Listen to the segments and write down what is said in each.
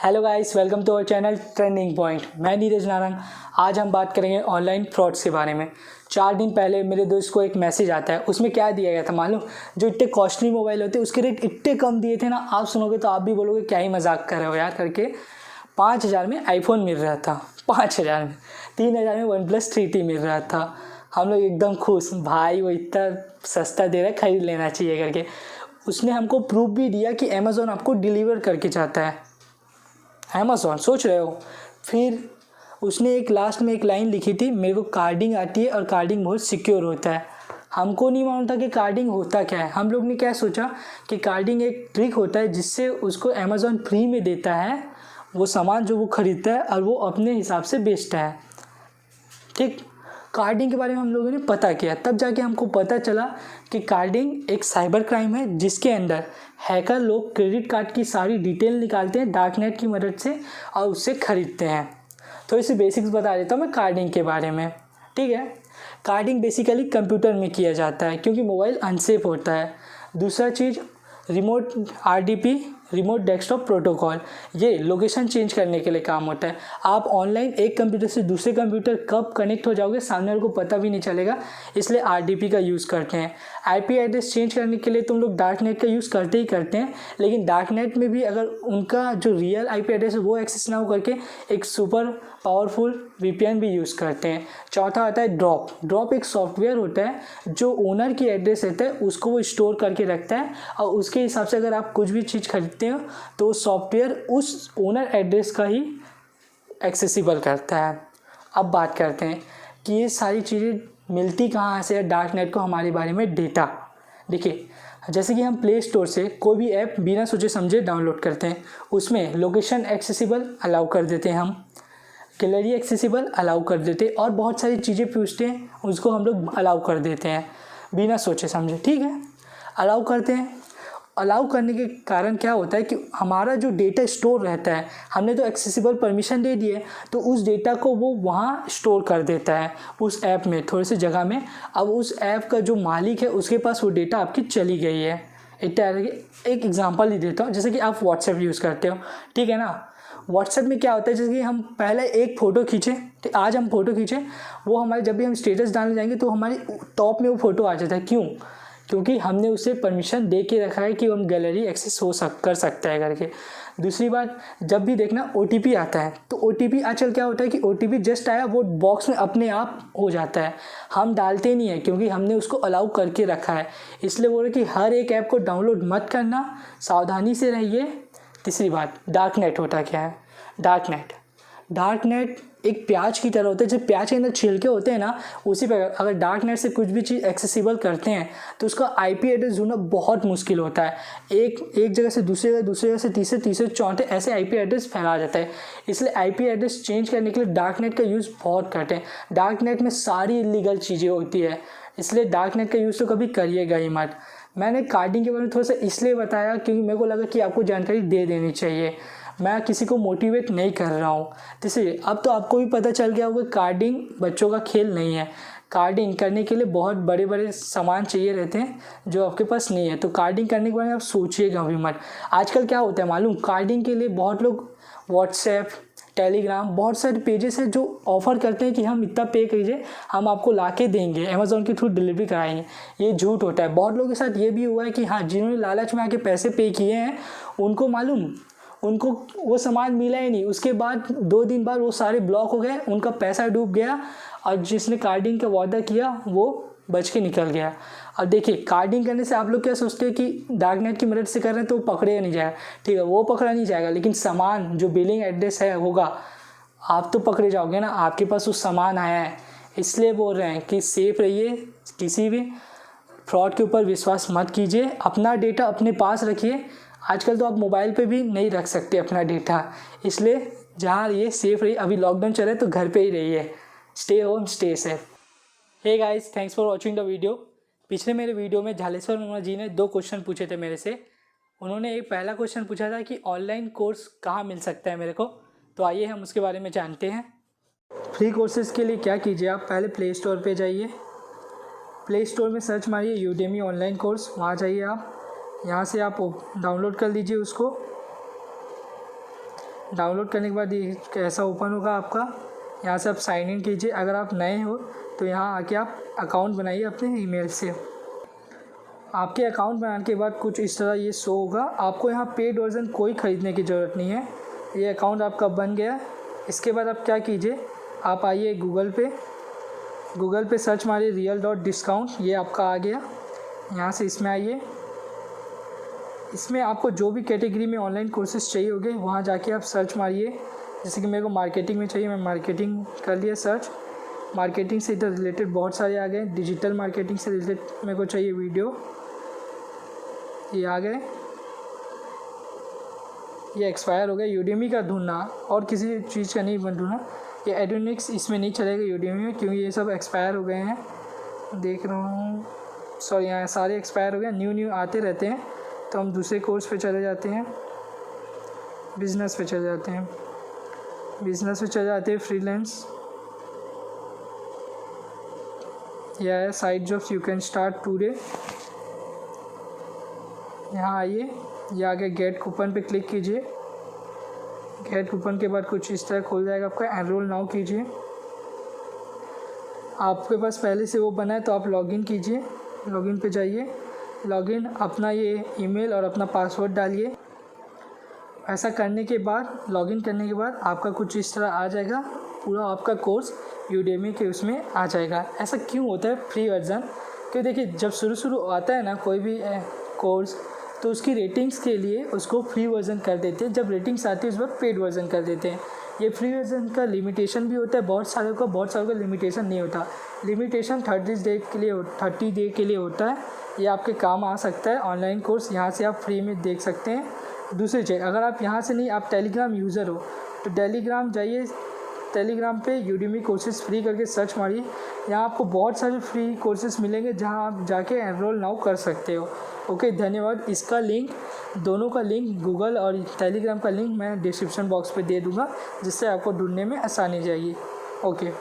Hello guys, welcome to our channel trending point. मैं नीरज नारंग। आज हम बात करेंगे ऑनलाइन फ्रॉड्स के बारे में। 4 दिन पहले मेरे दोस्त को एक मैसेज आता है, उसमें क्या दिया गया था मालूम? जो इतने कॉस्टली मोबाइल होते उसके रेट इतने कम दिए थे ना, आप सुनोगे तो आप भी बोलोगे क्या ही मजाक कर रहे हो यार करके। 5,000 में आईफोन मिल रहा था, 5,000 में। 3,000 में OnePlus 3T मिल रहा था। हम लोग एकदम खुश, भाई वो इतना सस्ता दे रहा है, खरीद लेना चाहिए करके। उसने हमको प्रूफ भी दिया कि अमेज़ॉन आपको डिलीवर करके जाता है। अमेज़ॉन सोच रहे हो। फिर उसने एक लास्ट में एक लाइन लिखी थी, मेरे को कार्डिंग आती है और कार्डिंग बहुत सिक्योर होता है। हमको नहीं मालूम था कि कार्डिंग होता क्या है। हम लोग ने क्या सोचा कि कार्डिंग एक ट्रिक होता है जिससे उसको अमेज़ॉन फ्री में देता है वो सामान जो वो खरीदता है और वो अपने हिसाब से बेचता है। ठीक, कार्डिंग के बारे में हम लोगों ने पता किया, तब जाके हमको पता चला कि कार्डिंग एक साइबर क्राइम है जिसके अंदर हैकर लोग क्रेडिट कार्ड की सारी डिटेल निकालते हैं डार्क नेट की मदद से और उससे खरीदते हैं। तो इसे बेसिक्स बता देता हूँ मैं कार्डिंग के बारे में। ठीक है, कार्डिंग बेसिकली कंप्यूटर में किया जाता है क्योंकि मोबाइल अनसेफ होता है। दूसरा चीज़ remote RDP, remote desktop protocol, ये लोकेशन चेंज करने के लिए काम होता है। आप ऑनलाइन एक कंप्यूटर से दूसरे कंप्यूटर कब कनेक्ट हो जाओगे सामने वाले को पता भी नहीं चलेगा, इसलिए RDP का यूज़ करते हैं। IP एड्रेस चेंज करने के लिए तुम लोग डार्क नेट का यूज़ करते ही करते हैं, लेकिन डार्क नेट में भी अगर उनका जो रियल IP एड्रेस है वो एक्सेस ना हो करके एक सुपर पावरफुल VPN भी यूज़ करते हैं। चौथा आता है ड्रॉप एक सॉफ्टवेयर होता है जो ओनर की एड्रेस रहता है उसको वो स्टोर करके रखता है और उसके हिसाब से अगर आप कुछ भी चीज़ खरीदते हो तो सॉफ्टवेयर उस ओनर एड्रेस का ही एक्सेसिबल करता है। अब बात करते हैं कि ये सारी चीज़ें मिलती कहाँ से है डार्क नेट को हमारे बारे में डेटा। देखिए, जैसे कि हम प्ले स्टोर से कोई भी ऐप बिना सोचे समझे डाउनलोड करते हैं, उसमें लोकेशन एक्सेसिबल अलाउ कर देते हैं, हम गैलरी एक्सेसिबल अलाउ कर देते हैं और बहुत सारी चीज़ें पूछते हैं उसको हम लोग अलाउ कर देते हैं बिना सोचे समझे। ठीक है, अलाउ करते हैं। अलाउ करने के कारण क्या होता है कि हमारा जो डेटा स्टोर रहता है, हमने तो एक्सेसिबल परमिशन दे दी है, तो उस डेटा को वो वहाँ स्टोर कर देता है उस ऐप में, थोड़ी सी जगह में। अब उस ऐप का जो मालिक है उसके पास वो डेटा आपकी चली गई है। एक एग्जांपल ही देता हूँ, जैसे कि आप व्हाट्सएप यूज़ करते हो, ठीक है ना। व्हाट्सएप में क्या होता है, जैसे कि हम पहले एक फ़ोटो खींचे, तो आज हम फ़ोटो खींचे, वो हमारे जब भी हम स्टेटस डालने जाएंगे तो हमारी टॉप में वो फ़ोटो आ जाता है। क्यों? क्योंकि हमने उसे परमिशन दे के रखा है कि हम गैलरी एक्सेस कर सकता है करके। दूसरी बात, जब भी देखना OTP आता है तो OTP आजकल क्या होता है कि OTP जस्ट आया वो बॉक्स में अपने आप हो जाता है, हम डालते नहीं है क्योंकि हमने उसको अलाउ करके रखा है। इसलिए बोल रहे कि हर एक ऐप को डाउनलोड मत करना, सावधानी से रहिए। तीसरी बात, डार्क नेट होता क्या है? डार्क नेट एक प्याज की तरह होता है। जब प्याज के अंदर छिलके होते हैं ना, उसी पर अगर डार्क नेट से कुछ भी चीज़ एक्सेसिबल करते हैं तो उसका IP एड्रेस ढूंढना बहुत मुश्किल होता है। एक जगह से दूसरी जगह से तीसरे चौथे ऐसे IP एड्रेस फैला जाता है। इसलिए IP एड्रेस चेंज करने के लिए डार्क नेट का यूज़ बहुत करते हैं। डार्क नेट में सारी इलीगल चीज़ें होती है, इसलिए डार्क नेट का यूज़ तो कभी करिएगा ही मत। मैंने कार्डिंग के बारे में थोड़ा सा इसलिए बताया क्योंकि मेरे को लगा कि आपको जानकारी दे देनी चाहिए, मैं किसी को मोटिवेट नहीं कर रहा हूँ। इसलिए अब तो आपको भी पता चल गया होगा कार्डिंग बच्चों का खेल नहीं है। कार्डिंग करने के लिए बहुत बड़े बड़े सामान चाहिए रहते हैं जो आपके पास नहीं है, तो कार्डिंग करने के बारे में आप सोचिएगा भी मत। आजकल क्या होता है मालूम, कार्डिंग के लिए बहुत लोग व्हाट्सएप, टेलीग्राम, बहुत सारे पेजेस हैं जो ऑफ़र करते हैं कि हम इतना पे कीजिए, हम आपको ला के देंगे, अमेज़ॉन के थ्रू डिलीवरी कराएंगे। ये झूठ होता है। बहुत लोगों के साथ ये भी हुआ है कि हाँ, जिन्होंने लालच में आके पैसे पे किए हैं उनको मालूम, उनको वो सामान मिला ही नहीं, उसके बाद 2 दिन बाद वो सारे ब्लॉक हो गए, उनका पैसा डूब गया और जिसने कार्डिंग का वादा किया वो बच के निकल गया। अब देखिए, कार्डिंग करने से आप लोग क्या सोचते हैं कि डार्क नेट की मदद से कर रहे हैं तो वो पकड़ेगा नहीं जाएगा। ठीक है, वो पकड़ा नहीं जाएगा, लेकिन सामान जो बिलिंग एड्रेस है होगा, आप तो पकड़े जाओगे ना, आपके पास वो सामान आया है। इसलिए बोल रहे हैं कि सेफ रहिए, किसी भी फ्रॉड के ऊपर विश्वास मत कीजिए, अपना डेटा अपने पास रखिए। आजकल तो आप मोबाइल पे भी नहीं रख सकते अपना डेटा, इसलिए जहाँ ये सेफ रहिए। अभी लॉकडाउन चल रहा है तो घर पे ही रहिए। Stay home, stay safe. Hey guys, thanks for watching the video. पिछले मेरे वीडियो में झालेश्वर वर्मा जी ने 2 क्वेश्चन पूछे थे मेरे से। उन्होंने एक पहला क्वेश्चन पूछा था कि ऑनलाइन कोर्स कहाँ मिल सकता है मेरे को, तो आइए हम उसके बारे में जानते हैं। फ्री कोर्सेज़ के लिए क्या कीजिए, आप पहले प्ले स्टोर पर जाइए, प्ले स्टोर में सर्च मारिए यूडेमी ऑनलाइन कोर्स, वहाँ जाइए आप, यहाँ से आप डाउनलोड कर लीजिए उसको। डाउनलोड करने के बाद ये कैसा ओपन होगा आपका। यहाँ से आप साइन इन कीजिए। अगर आप नए हो तो यहाँ आके आप अकाउंट बनाइए अपने ईमेल से। आपके अकाउंट बनाने के बाद कुछ इस तरह ये शो होगा। आपको यहाँ पेड वर्जन कोई ख़रीदने की ज़रूरत नहीं है। ये अकाउंट आपका बन गया। इसके बाद आप क्या कीजिए, आप आइए गूगल पे सर्च मारिए real.discount, ये आपका आ गया। यहाँ से इसमें आइए। इसमें आपको जो भी कैटेगरी में ऑनलाइन कोर्सेज चाहिए होंगे वहाँ जाके आप सर्च मारिए। जैसे कि मेरे को मार्केटिंग में चाहिए, मैं मार्केटिंग कर लिया सर्च। मार्केटिंग से इधर रिलेटेड बहुत सारे आ गए। डिजिटल मार्केटिंग से रिलेटेड मेरे को चाहिए वीडियो, ये आ गए। ये एक्सपायर हो गया। यूडेमी का ढूंढना और किसी चीज़ का नहीं ढूंढना। ये एडोनिक्स इसमें नहीं चलेगा यूडेमी में, क्योंकि ये सब एक्सपायर हो गए हैं। देख रहा हूँ, सॉरी यहाँ सारे एक्सपायर हो गए। न्यू आते रहते हैं तो हम दूसरे कोर्स पे चले जाते हैं। बिज़नेस पे चले जाते हैं। फ्रीलांस, यह है side jobs, you can start today. यहाँ आइए, ये आगे गेट कूपन पे क्लिक कीजिए। गेट कूपन के बाद कुछ इस तरह खोल जाएगा आपका। एनरोल नाउ कीजिए। आपके पास पहले से वो बना है तो आप लॉगिन कीजिए। लॉगिन पे जाइए। लॉगिन अपना ये ईमेल और अपना पासवर्ड डालिए। ऐसा करने के बाद, लॉगिन करने के बाद आपका कुछ इस तरह आ जाएगा। पूरा आपका कोर्स यूडेमी के उसमें आ जाएगा। ऐसा क्यों होता है फ्री वर्जन? क्योंकि देखिए, जब शुरू आता है ना कोई भी कोर्स, तो उसकी रेटिंग्स के लिए उसको फ्री वर्जन कर देते हैं। जब रेटिंग्स आती है उस वक्त पेड वर्जन कर देते हैं। ये फ्री वर्जन का लिमिटेशन भी होता है बहुत सारे का लिमिटेशन नहीं होता। लिमिटेशन 30 डे के लिए होता है। ये आपके काम आ सकता है। ऑनलाइन कोर्स यहाँ से आप फ्री में देख सकते हैं। दूसरी चीज़, अगर आप यहाँ से नहीं, आप टेलीग्राम यूज़र हो तो टेलीग्राम जाइए। टेलीग्राम पे यूडेमी कोर्सेज फ्री करके सर्च मारिए। यहाँ आपको बहुत सारे फ्री कोर्सेज मिलेंगे जहाँ आप जाके एनरोल नाउ कर सकते हो। ओके, धन्यवाद। इसका लिंक, दोनों का लिंक, गूगल और टेलीग्राम का लिंक मैं डिस्क्रिप्शन बॉक्स पे दे दूँगा, जिससे आपको ढूंढने में आसानी जाएगी। ओके।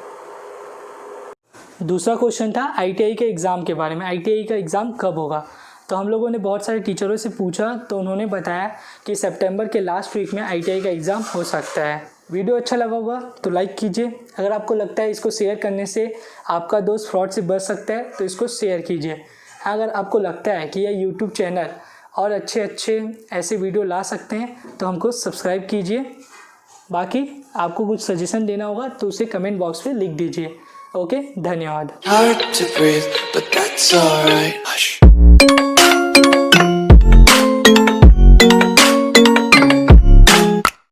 दूसरा क्वेश्चन था ITI के एग्ज़ाम के बारे में। ITI का एग्ज़ाम कब होगा? तो हम लोगों ने बहुत सारे टीचरों से पूछा तो उन्होंने बताया कि सितंबर के लास्ट वीक में ITI का एग्ज़ाम हो सकता है। वीडियो अच्छा लगा होगा तो लाइक कीजिए। अगर आपको लगता है इसको शेयर करने से आपका दोस्त फ्रॉड से बच सकता है तो इसको शेयर कीजिए। अगर आपको लगता है कि यह YouTube चैनल और अच्छे ऐसे वीडियो ला सकते हैं तो हमको सब्सक्राइब कीजिए। बाकी आपको कुछ सजेशन देना होगा तो उसे कमेंट बॉक्स में लिख दीजिए। ओके, धन्यवाद।